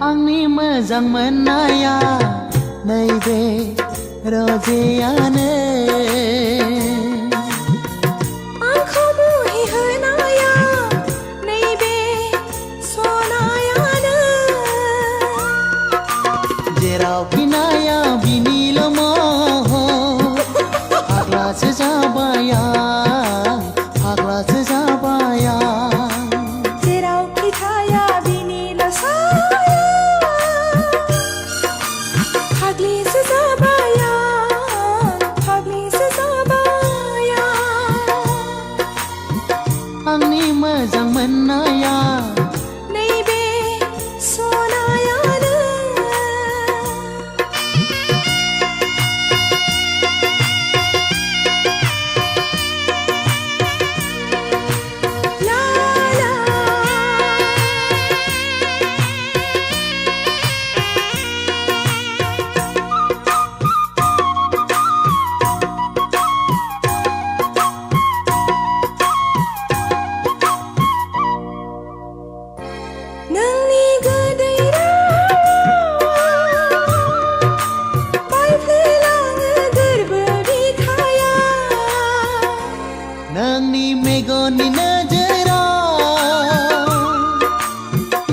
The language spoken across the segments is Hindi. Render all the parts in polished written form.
आंनि मोजां मोननाया नैबे रजेयानो आंखौ मुहिहोनाया नैबे सनायानो जेरावखि नाया बिनिल' महर फाग्लासो जाबाय आं फाग्लासो जाबाय आं जेरावखि थाया बिनिल' साया फाग्लिसो जाबाय आं फाग्लिसो जाबाय आंनि मोजां मोननाया नैबे सनायानो ला ला नोंनि गोदै रावा बायफ्लेलाङो गोरबो बिखाया नोंनि मेगननि नोजोराव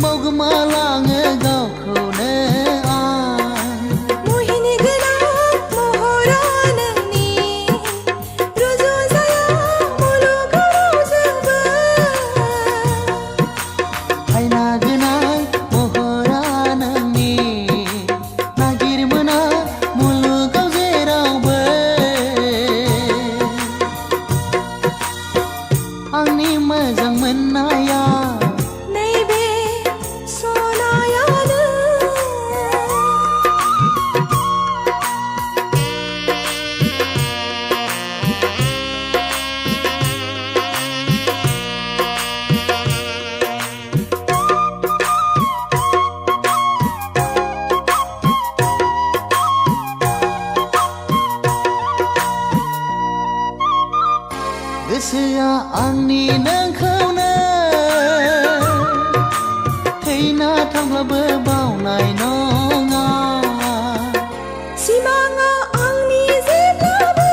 बावगोमालाङो गावखौनो आं मुहिनि गोनां महरा नोंनि रुजुजाया मुलुगाव रावजोंबो आयना गोनां महरा नोंनि नागिर मोना मुलुगाव जेरावबो आंनि मोजां मोननाया नैबे सनायानो गोसोआ आंनि नोंखौनो थैना थांब्लाबो बावनाय नङा सिमाङा आंनि जेब्लाबो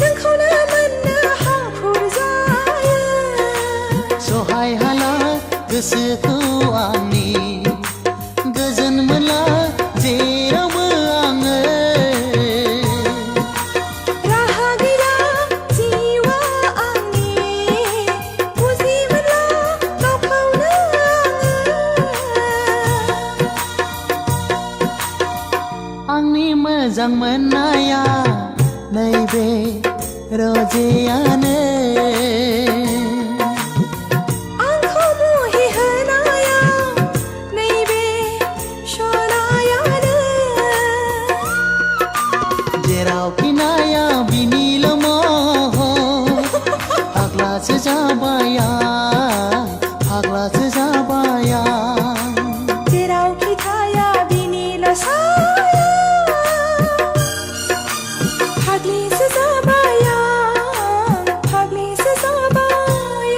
नोंखौनो मोननो हांखुर जायो सहाय हाला गोसोखौ आंनि गोजोन मोनला जेरावबो आङो राहा गैला जिउआ आंनि बुजि मोनला गावखौनो आंनि मोजां मोननाया नैबे रजेयानो आंखौ मुहिहोनाया नैबे सनायानो जेरावखि नाया बिनिल' महर फाग्लासो जाबाय आं फाग्लासो जाबाय आं जेरावखि थाया बिनिल' साया फाग्लिसो जाबाय आं फाग्लिसो जाबाय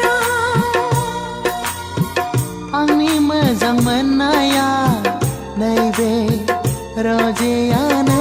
आंनि मोजां मोननाया नैबे रजेयानो